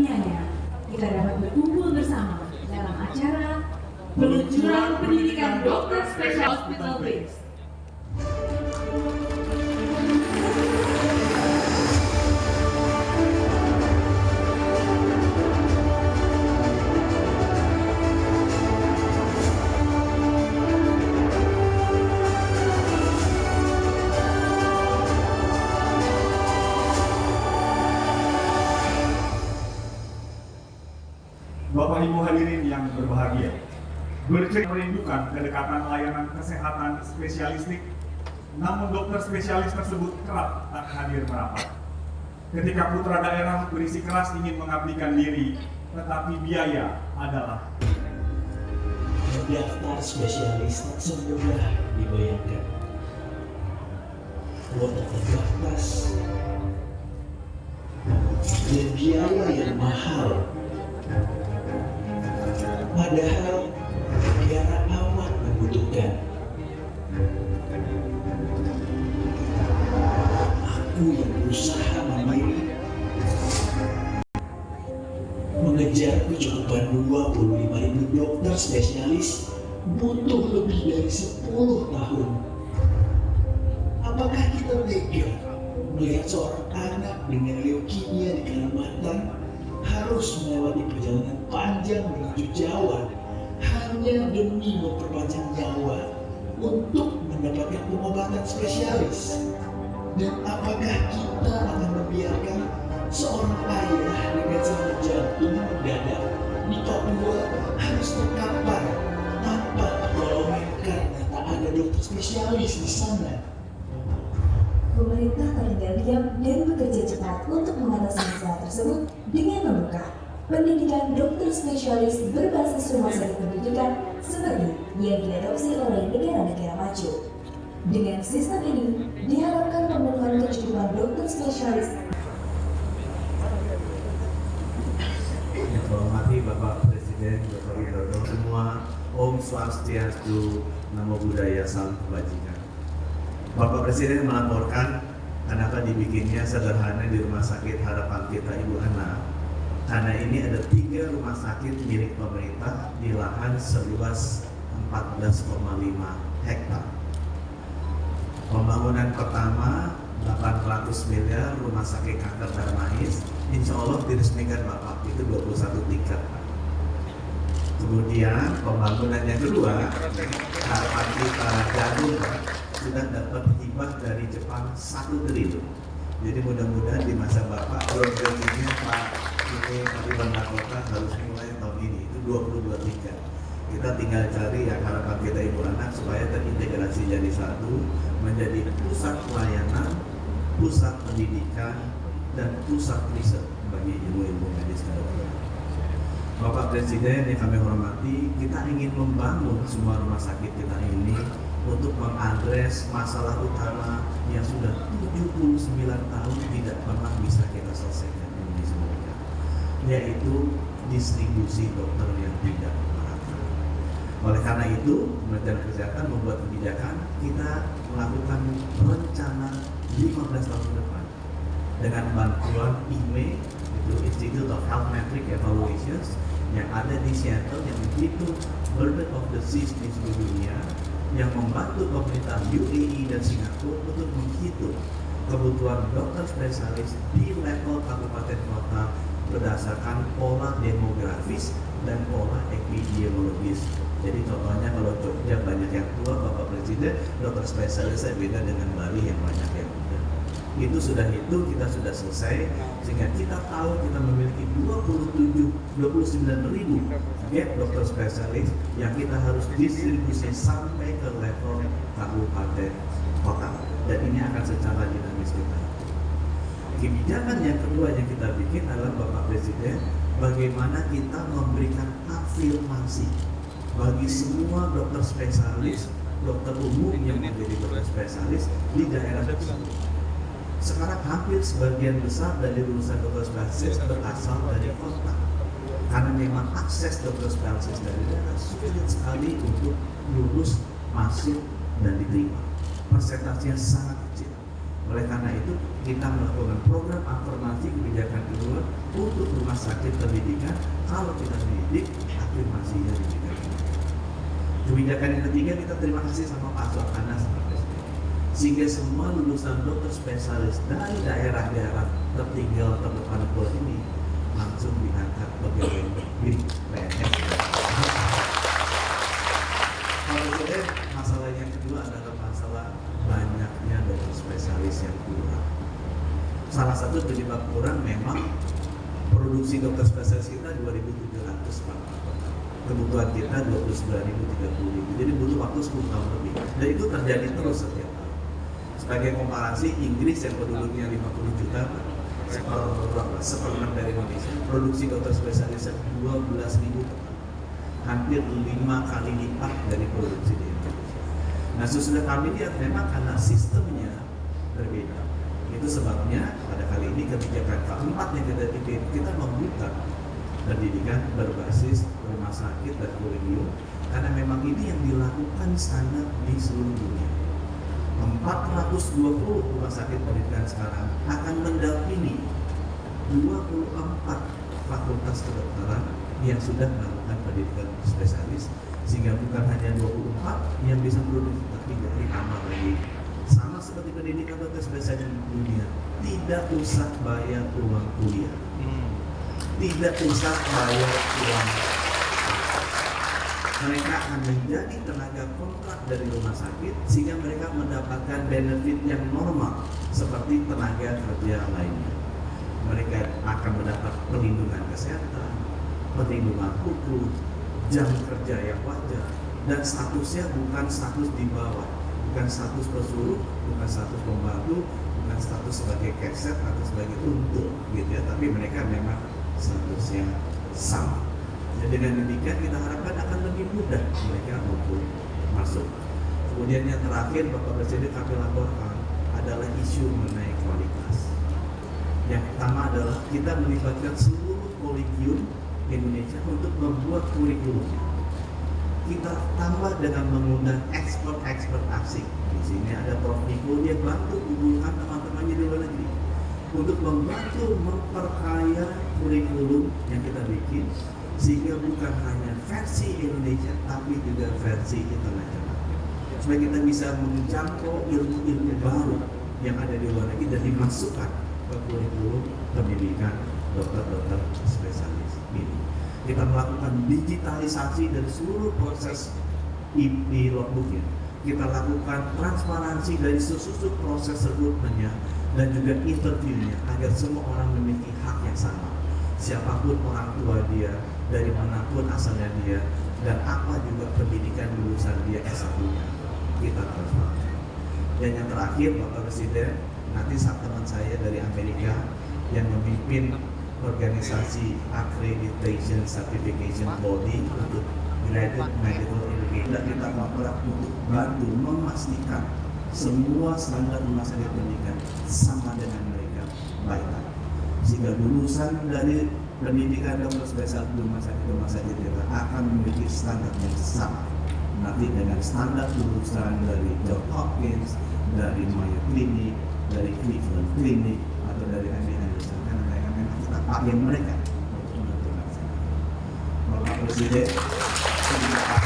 karunianya, kita dapat berkumpul bersama dalam acara peluncuran pendidikan dokter spesial hospital base. Bapak Ibu hadirin yang berbahagia, merindukan kedekatan layanan kesehatan spesialistik, namun dokter spesialis tersebut kerap tak hadir merapat. Ketika putra daerah bersikeras ingin mengabdikan diri, tetapi biaya adalah daftar spesialis tak semudah dibayangkan. Kuota terbatas dan biaya yang mahal. Padahal negara amat membutuhkan. Aku yang berusaha mandiri mengejar kecukupan 25.000 dokter spesialis butuh lebih dari 10 tahun. Apakah kita tega melihat seorang anak dengan leukemia di Kalimantan harus melewati perjalanan panjang menuju Jawa hanya demi memperpanjang nyawa untuk mendapatkan pengobatan spesialis? Dan apakah kita akan membiarkan seorang ayah dengan serangan jantung mendadak di Papua harus terkapar tanpa pertolongan karena tak ada dokter spesialis di sana? Pemerintah tak tinggal diam dan bekerja cepat untuk mengatasi masalah tersebut dengan membuka pendidikan dokter spesialis berbasis rumah sakit pendidikan seperti yang diadopsi oleh negara-negara maju. Dengan sistem ini, diharapkan pemenuhan kecukupan dokter spesialis. Yang saya hormati Bapak Presiden Joko Widodo, semua Om Swastiastu, Namo Buddhaya, Salam Kebajikan. Bapak Presiden melaporkan kenapa dibikinnya sederhana di Rumah Sakit Harapan Kita Ibu Ana. Karena ini ada 3 rumah sakit milik pemerintah di lahan seluas 14,5 hektar. Pembangunan pertama 800 miliar Rumah Sakit Kanker Darmais, insya Allah diresmikan Bapak, itu 21 tingkat. Kemudian pembangunan yang kedua, Harapan Kita Jagung sudah dapat hibah dari Jepang 1 triliun. Jadi mudah-mudahan di masa Bapak programnya Pak ini Pak Wali Kota harus mulai tahun ini, itu 22 tingkat. Kita tinggal cari yang Harapan Kita Ibu Anak supaya terintegrasi jadi satu, menjadi pusat pelayanan, pusat pendidikan, dan pusat riset bagi ilmu-ilmu medis ke depan. Bapak Presiden yang kami hormati, kita ingin membangun semua rumah sakit kita ini untuk mengadres masalah utama yang sudah 79 tahun tidak pernah bisa kita selesaikan di Indonesia, yaitu distribusi dokter yang tidak merata. Oleh karena itu, Kementerian Kesehatan membuat kebijakan, kita melakukan rencana 15 tahun ke depan dengan bantuan IME, itu Institute of Health Metric Evaluations, yang ada di Seattle, yang menghitung burden of disease di seluruh dunia, yang membantu pemerintah UAE dan Singapura untuk menghitung kebutuhan dokter spesialis di level kabupaten kota berdasarkan pola demografis dan pola epidemiologis. Jadi contohnya kalau Jogja banyak yang tua, Bapak Presiden, dokter spesialisnya beda dengan Bali yang banyak yang muda. Itu sudah kita sudah selesai, sehingga kita tahu kita memiliki 29.000 gap dokter spesialis yang kita harus distribusi sampai ke level kabupaten kota, dan ini akan secara dinamis kita. Kebijakan yang kedua yang kita bikin adalah Bapak Presiden, bagaimana kita memberikan afirmasi bagi semua dokter spesialis, dokter umum yang menjadi dokter spesialis di daerah tersebut. Sekarang hampir sebagian besar dari lulusan dokter spesialis berasal dari kota, karena memang akses dokter spesialis dari daerah sulit sekali untuk lulus, masuk, dan diterima. Persentasenya sangat kecil. Oleh karena itu, kita melakukan program afirmasi kebijakan kedua untuk rumah sakit pendidikan. Kalau kita didik, afirmasinya diberikan. Kebijakan yang ketiga, kita terima kasih sama Pak Soekarno Pak Presiden, sehingga semua lulusan dokter spesialis dari daerah-daerah tertinggal terdepan pulau ini langsung diangkat pegawai di PNS. Kalau saya, masalah yang kedua adalah masalah banyaknya dokter spesialis yang kurang. Salah satu penyebab kurang memang produksi dokter spesialis kita 2.700 Pak. Kebutuhan kita 29.000-30.000. Jadi butuh waktu 10 tahun lebih. Dan itu terjadi terus setiap tahun. Sebagai komparasi, Inggris yang penduduknya 50 juta, seperempat dari Indonesia, produksi dokter spesialisnya 12.000 per tahun. Hampir 5 kali lipat dari produksi di Indonesia. Nah, sesudah kami lihat memang karena sistemnya berbeda. Itu sebabnya pada kali ini kebijakan keempat yang kita bikin, kita membuka pendidikan berbasis rumah sakit dan kolegium, karena memang ini yang dilakukan standar di seluruh dunia. 420 rumah sakit pendidikan sekarang akan mendampingi 24 fakultas kedokteran yang sudah melakukan pendidikan spesialis, sehingga bukan hanya 24 yang bisa produksi, tapi dari tambah lagi. Sama seperti pendidikan dokter spesialis di dunia, tidak usah bayar uang kuliah, tidak usah bayar uang. Mereka akan menjadi tenaga kontrak dari rumah sakit, sehingga mereka mendapatkan benefit yang normal seperti tenaga kerja lainnya. Mereka akan mendapat perlindungan kesehatan, perlindungan hukum, jam kerja yang wajar, dan statusnya bukan status di bawah, bukan status pesuruh, bukan status pembantu, bukan status sebagai keset atau sebagai untuk, gitu ya. Tapi mereka memang statusnya sama. Dan dengan demikian kita harapkan akan lebih mudah mereka untuk masuk. Kemudian yang terakhir Bapak Presiden kami laporkan adalah isu mengenai kualitas. Yang pertama adalah kita melibatkan seluruh kolegium Indonesia untuk membuat kurikulum. Kita tambah dengan mengundang expert asing. Di sini ada Prof. Niko, dia bantu kumpulkan teman-temannya di luar negeri untuk membantu memperkaya kurikulum yang kita bikin, sehingga bukan hanya versi Indonesia tapi juga versi internasional, supaya kita bisa menjangkau ilmu-ilmu baru yang ada di luar negeri dan dimasukkan ke kurikulum pendidikan dokter-dokter spesialis ini. Kita melakukan digitalisasi dari seluruh proses di logbooknya. Kita lakukan transparansi dari seluruh proses rekrutmennya dan juga interviewnya, agar semua orang memiliki hak yang sama. Siapapun orang tua dia, dari manapun asalnya dia, dan apa juga pendidikan lulusan dia S1-nya, kita transparan. Dan yang terakhir, Bapak Presiden, nanti teman saya dari Amerika yang memimpin organisasi Accreditation Certification Body untuk Graduate Medical Education, dan kita ngontrak untuk bantu memastikan semua standar rumah sakit pendidikan sama dengan mereka, baik, sehingga lulusan dari pendidikan dokter spesialis di rumah sakit kita akan memiliki standar yang sama nanti dengan standar lulusan dari Johns Hopkins, dari Mayo Clinic, dari Cleveland Clinic, atau dari MD Anderson, karena mereka memang kita pakai mereka untuk menentukan. Bapak Presiden, terima kasih.